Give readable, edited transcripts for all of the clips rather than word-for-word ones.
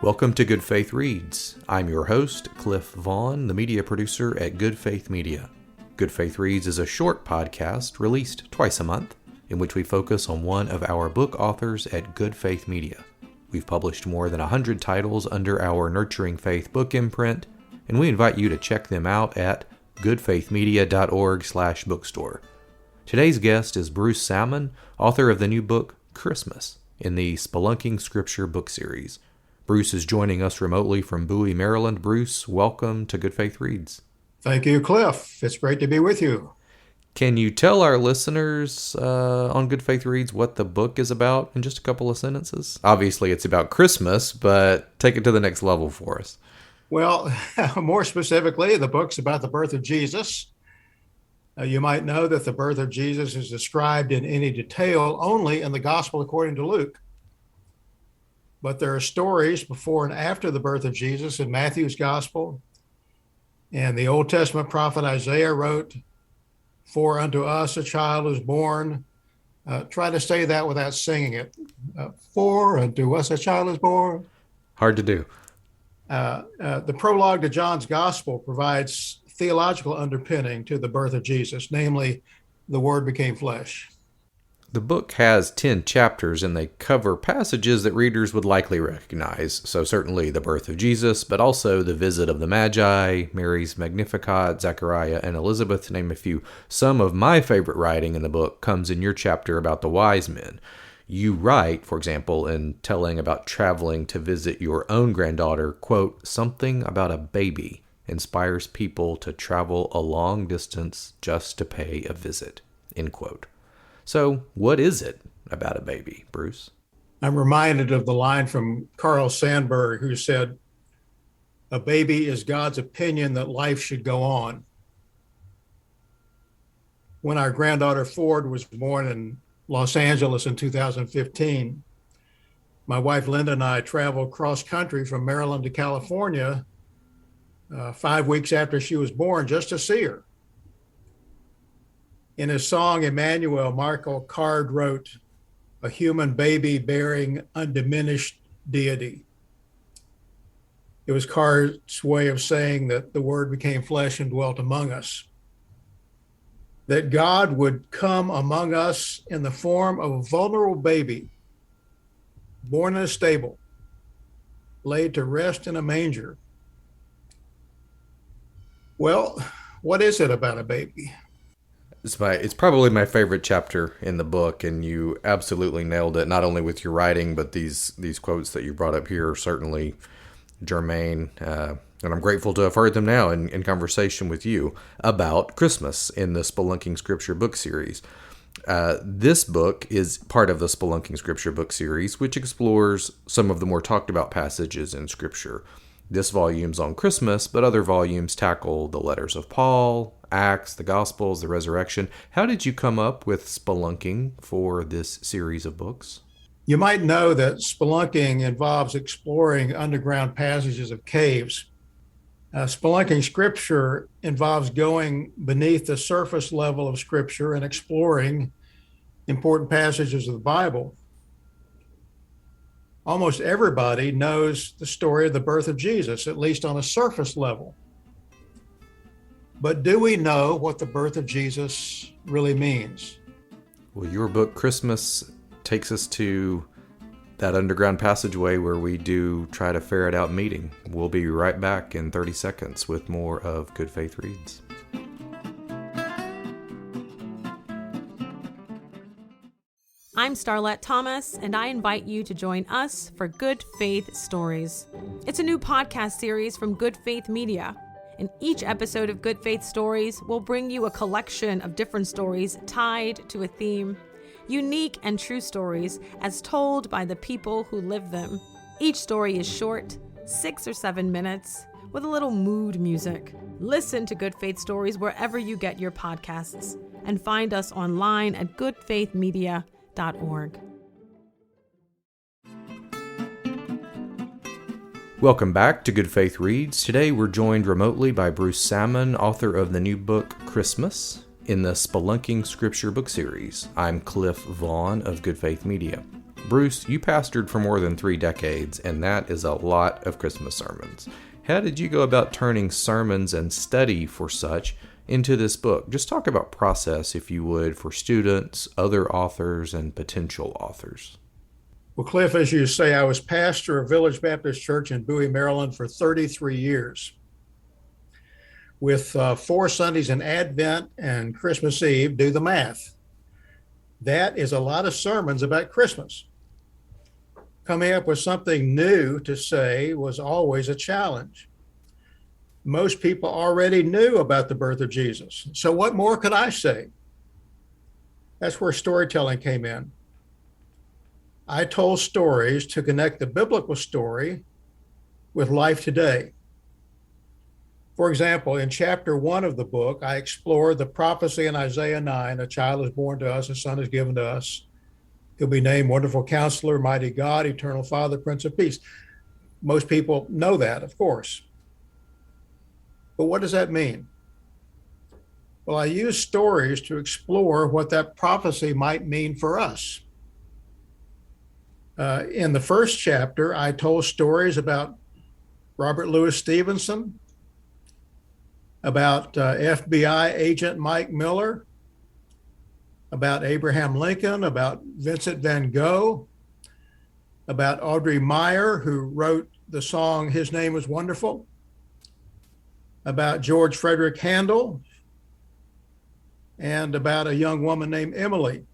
Welcome to Good Faith Reads. I'm your host, Cliff Vaughn, the media producer at Good Faith Media. Good Faith Reads is a short podcast released twice a month in which we focus on one of our book authors at Good Faith Media. We've published more than 100 titles under our Nurturing Faith book imprint, and we invite you to check them out at goodfaithmedia.org/bookstore. Today's guest is Bruce Salmon, author of the new book, Christmas, in the Spelunking Scripture book series. Bruce is joining us remotely from Bowie, Maryland. Bruce, welcome to Good Faith Reads. Thank you, Cliff. It's great to be with you. Can you tell our listeners on Good Faith Reads what the book is about in just a couple of sentences? Obviously, it's about Christmas, but take it to the next level for us. Well, more specifically, the book's about the birth of Jesus. You might know that the birth of Jesus is described in any detail only in the Gospel according to Luke. But there are stories before and after the birth of Jesus in Matthew's Gospel. And the Old Testament prophet Isaiah wrote, "For unto us a child is born." Try to say that without singing it. For unto us a child is born. Hard to do. The prologue to John's Gospel provides theological underpinning to the birth of Jesus, namely, the Word became flesh. The book has 10 chapters, and they cover passages that readers would likely recognize. So certainly the birth of Jesus, but also the visit of the Magi, Mary's Magnificat, Zechariah, and Elizabeth, to name a few. Some of my favorite writing in the book comes in your chapter about the wise men. You write, for example, in telling about traveling to visit your own granddaughter, quote, "Something about a baby inspires people to travel a long distance just to pay a visit," end quote. So what is it about a baby, Bruce? I'm reminded of the line from Carl Sandburg, who said, "A baby is God's opinion that life should go on." When our granddaughter Ford was born in Los Angeles in 2015, my wife Linda and I traveled cross country from Maryland to California 5 weeks after she was born just to see her. In his song, Emmanuel, Michael Card wrote, "A human baby bearing undiminished deity." It was Card's way of saying that the Word became flesh and dwelt among us. That God would come among us in the form of a vulnerable baby, born in a stable, laid to rest in a manger. Well, what is it about a baby? It's probably my favorite chapter in the book, and you absolutely nailed it, not only with your writing, but these quotes that you brought up here are certainly germane, and I'm grateful to have heard them now in conversation with you about Christmas in the Spelunking Scripture book series. This book is part of the Spelunking Scripture book series, which explores some of the more talked about passages in Scripture. This volume's on Christmas, but other volumes tackle the letters of Paul, Acts, the Gospels, the resurrection. How did you come up with spelunking for this series of books? You might know that spelunking involves exploring underground passages of caves. Spelunking Scripture involves going beneath the surface level of Scripture and exploring important passages of the Bible. Almost everybody knows the story of the birth of Jesus, at least on a surface level. But do we know what the birth of Jesus really means? Well, your book, Christmas, takes us to that underground passageway where we do try to ferret out meaning. We'll be right back in 30 seconds with more of Good Faith Reads. I'm Starlette Thomas, and I invite you to join us for Good Faith Stories. It's a new podcast series from Good Faith Media. In each episode of Good Faith Stories, we'll bring you a collection of different stories tied to a theme. Unique and true stories as told by the people who live them. Each story is short, 6 or 7 minutes, with a little mood music. Listen to Good Faith Stories wherever you get your podcasts, and find us online at goodfaithmedia.org. Welcome back to Good Faith Reads. Today we're joined remotely by Bruce Salmon, author of the new book, Christmas, in the Spelunking Scripture book series. I'm Cliff Vaughn of Good Faith Media. Bruce, you pastored for more than 3 decades, and that is a lot of Christmas sermons. How did you go about turning sermons and study for such into this book? Just talk about process, if you would, for students, other authors, and potential authors. Well, Cliff, as you say, I was pastor of Village Baptist Church in Bowie, Maryland for 33 years. With 4 Sundays in Advent and Christmas Eve, do the math. That is a lot of sermons about Christmas. Coming up with something new to say was always a challenge. Most people already knew about the birth of Jesus. So what more could I say? That's where storytelling came in. I told stories to connect the biblical story with life today. For example, in chapter 1 of the book, I explored the prophecy in Isaiah 9, a child is born to us, a son is given to us. He'll be named Wonderful Counselor, Mighty God, Eternal Father, Prince of Peace. Most people know that, of course. But what does that mean? Well, I use stories to explore what that prophecy might mean for us. In the first chapter, I told stories about Robert Louis Stevenson, about FBI agent Mike Miller, about Abraham Lincoln, about Vincent van Gogh, about Audrey Meyer, who wrote the song His Name is Wonderful, about George Frederick Handel, and about a young woman named Emily.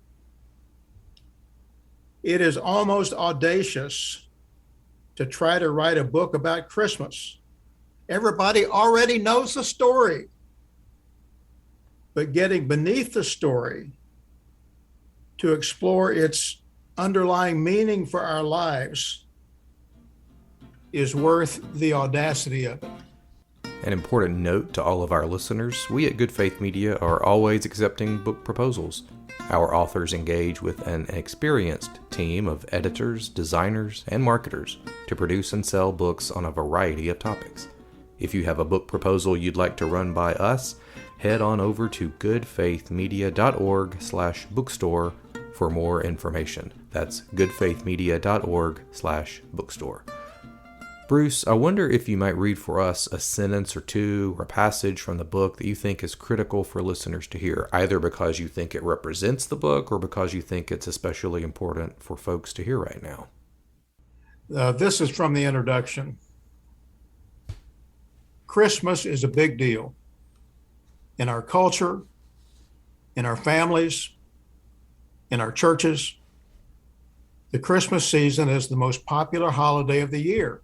It is almost audacious to try to write a book about Christmas. Everybody already knows the story. But getting beneath the story to explore its underlying meaning for our lives is worth the audacity of it. An important note to all of our listeners, we at Good Faith Media are always accepting book proposals. Our authors engage with an experienced team of editors, designers, and marketers to produce and sell books on a variety of topics. If you have a book proposal you'd like to run by us, head on over to goodfaithmedia.org/bookstore for more information. That's goodfaithmedia.org/bookstore. Bruce, I wonder if you might read for us a sentence or two or a passage from the book that you think is critical for listeners to hear, either because you think it represents the book or because you think it's especially important for folks to hear right now. This is from the introduction. Christmas is a big deal in our culture, in our families, in our churches. The Christmas season is the most popular holiday of the year.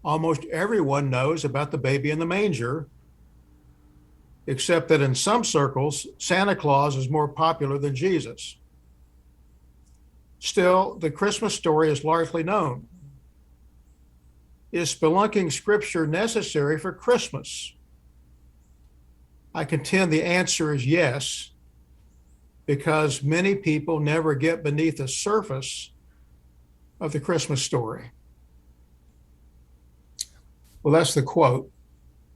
Almost everyone knows about the baby in the manger, except that in some circles, Santa Claus is more popular than Jesus. Still, the Christmas story is largely known. Is Spelunking Scripture necessary for Christmas? I contend the answer is yes, because many people never get beneath the surface of the Christmas story. Well, that's the quote,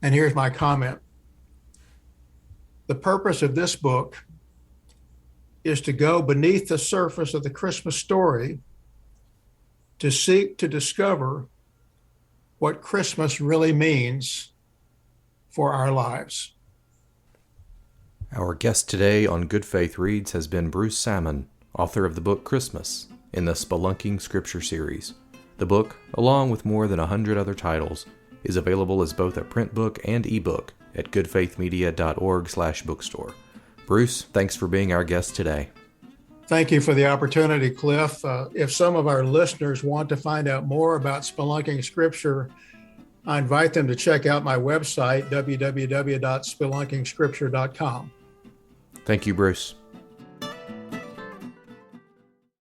and here's my comment. The purpose of this book is to go beneath the surface of the Christmas story to seek to discover what Christmas really means for our lives. Our guest today on Good Faith Reads has been Bruce Salmon, author of the book Christmas in the Spelunking Scripture series. The book, along with more than 100 other titles, is available as both a print book and ebook at goodfaithmedia.org/bookstore. Bruce, thanks for being our guest today. Thank you for the opportunity, Cliff. If some of our listeners want to find out more about Spelunking Scripture, I invite them to check out my website, www.spelunkingscripture.com. Thank you, Bruce.